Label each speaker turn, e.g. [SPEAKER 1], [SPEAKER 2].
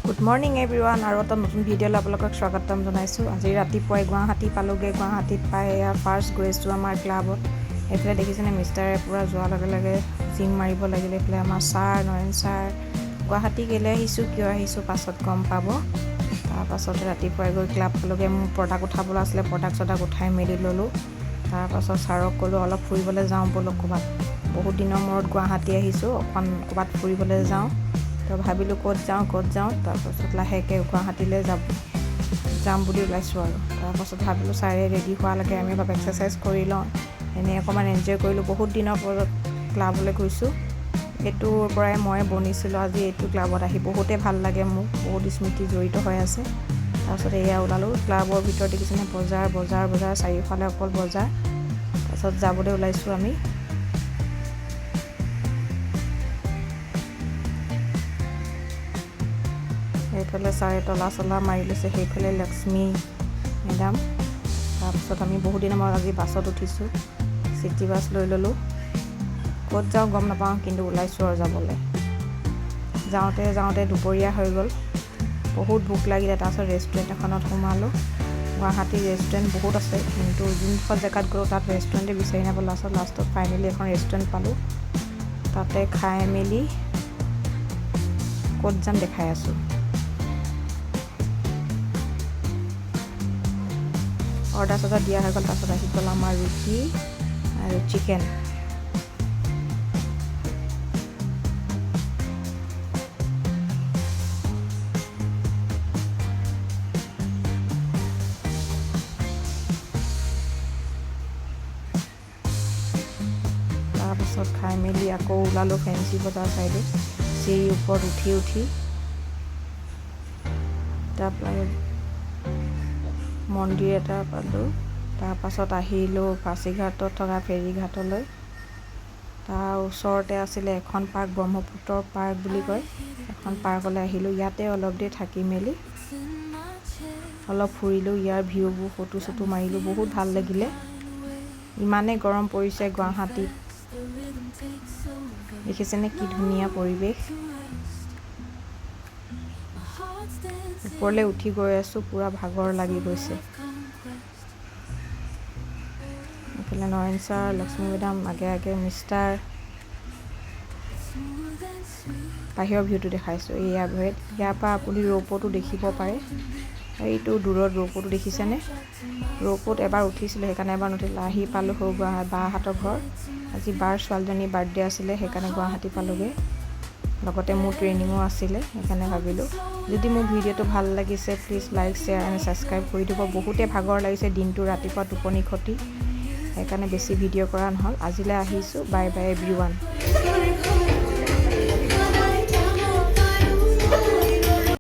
[SPEAKER 1] Good morning everyone আৰু এটা নতুন ভিডিঅ'লৈ আপোনালোকক স্বাগতম জনাইছোঁ। আজি ৰাতিপুৱাই গুৱাহাটী পালোগে। গুৱাহাটীত পাই ফাৰ্ষ্ট গৈছোঁ আমাৰ ক্লাবত। এইফালে দেখিছেনে মিষ্টাৰে পুৰা যোৱাৰ লগে লগে জিম মাৰিব লাগিলে। এইফালে আমাৰ ছাৰ নয়ন ছাৰ গুৱাহাটী কেলৈ আহিছোঁ কিয় আহিছোঁ পাছত গম পাব। তাৰপাছতে ৰাতিপুৱাই গৈ ক্লাব পালোগে। মোৰ প্ৰডাক্ট উঠাবলৈ আছিলে, প্ৰডাক্ট উঠাই মেলি ল'লোঁ। তাৰপাছত ছাৰক ক'লোঁ অলপ ফুৰিবলৈ যাওঁ ব'লক ক'ৰবাত। বহুত দিনৰ মূৰত গুৱাহাটী আহিছোঁ, অকণ ক'ৰবাত ফুৰিবলৈ যাওঁ। তো ভাবিলোঁ ক'ত যাওঁ। তাৰপাছত লাহেকৈ গুৱাহাটীলৈ যাম বুলি ওলাইছোঁ আৰু তাৰপাছত ভাবিলোঁ ছাৰে ৰেডি হোৱালৈকে আমি অলপ এক্সাৰচাইজ কৰি লওঁ, এনেই অকণমান এনজয় কৰিলোঁ। বহুত দিনৰ পৰত ক্লাবলৈ গৈছোঁ। এইটোৰ পৰাই মই বনিছিলোঁ। আজি এইটো ক্লাবত আহি বহুতেই ভাল লাগে, মোৰ বহুত স্মৃতি জড়িত হৈ আছে। তাৰপাছত এয়া ওলালোঁ। ক্লাবৰ ভিতৰত দেখিছেনে বজাৰ চাৰিওফালে অকল বজাৰ। তাৰপাছত যাবলৈ ওলাইছোঁ আমি। সেইফালে ছাৰে তলা চলা মাৰি লৈছে, সেইফালে লক্ষ্মী মেডাম। তাৰপিছত আমি বহুত দিনৰ মূৰত আজি বাছত উঠিছোঁ, চিটি বাছ লৈ ল'লোঁ। ক'ত যাওঁ গম নাপাওঁ, কিন্তু ওলাইছোঁ আৰু যাবলৈ। যাওঁতে দুপৰীয়া হৈ গ'ল, বহুত ভোক লাগিলে। তাৰপিছত ৰেষ্টুৰেণ্ট এখনত সোমালোঁ। গুৱাহাটীৰ ৰেষ্টুৰেণ্ট বহুত আছে, কিন্তু যোনখন জেগাত গ'লোঁ তাত ৰেষ্টুৰেণ্টে বিচাৰি নাপালোঁ। লাষ্টত ফাইনেলি এখন ৰেষ্টুৰেণ্ট পালোঁ। তাতে খাই মেলি ক'ত যাম দেখাই আছোঁ। অৰ্ডাৰ দিয়া হৈ গ'ল। তাৰপাছত আহি গ'ল আমাৰ ৰুটি আৰু চিকেন। তাৰপাছত খাই মেলি আকৌ ওলালোঁ ফেঞ্চি বজাৰ চাইডে। চিৰিৰ ওপৰত উঠি তাৰপৰা মন্দিৰ এটা পালোঁ। তাৰপাছত আহিলোঁ পাছিঘাটত থকা ফেৰীঘাটলৈ। তাৰ ওচৰতে আছিলে এখন পাৰ্ক, ব্ৰহ্মপুত্ৰৰ পাৰ্ক বুলি কয়। এখন পাৰ্কলৈ আহিলোঁ। ইয়াতে অলপ দেৰি থাকি মেলি অলপ ফুৰিলোঁ। ইয়াৰ ভিউবোৰ ফটো চটো মাৰিলোঁ, বহুত ভাল লাগিলে। ইমানেই গৰম পৰিছে গুৱাহাটীত, দেখিছেনে কি ধুনীয়া পৰিৱেশ। ওপৰলৈ উঠি গৈ আছোঁ, পূৰা ভাগৰ লাগি গৈছে। এইফালে নয়ন ছাৰ, লক্ষ্মী মেডাম, আগে মিষ্টাৰ। বাহিৰৰ ভিউটো দেখাইছোঁ। ইয়াৰ পৰা আপুনি ৰৌপটো দেখিব পাৰে। এইটো দূৰত ৰৌপটো দেখিছেনে? ৰৌপত এবাৰ উঠিছিলোঁ, সেইকাৰণে এবাৰ নুঠিলোঁ। আহি পালোঁ সৌ বাহঁতৰ ঘৰ। আজি বাৰ ছোৱালীজনীৰ বাৰ্থডে আছিলে, সেইকাৰণে গুৱাহাটী পালোঁগৈ। লগতে মোৰ ট্ৰেইনিঙো আছিলে, সেইকাৰণে ভাবিলোঁ যদি মোৰ ভিডিঅ'টো ভাল লাগিছে please like, share and subscribe কৰি দিব। বহুতেই ভাগৰ লাগিছে দিনটো, ৰাতিপুৱা টোপনি খতি, সেইকাৰণে বেছি ভিডিঅ' কৰা নহ'ল। আজিলৈ আহিছোঁ। Bye bye everyone.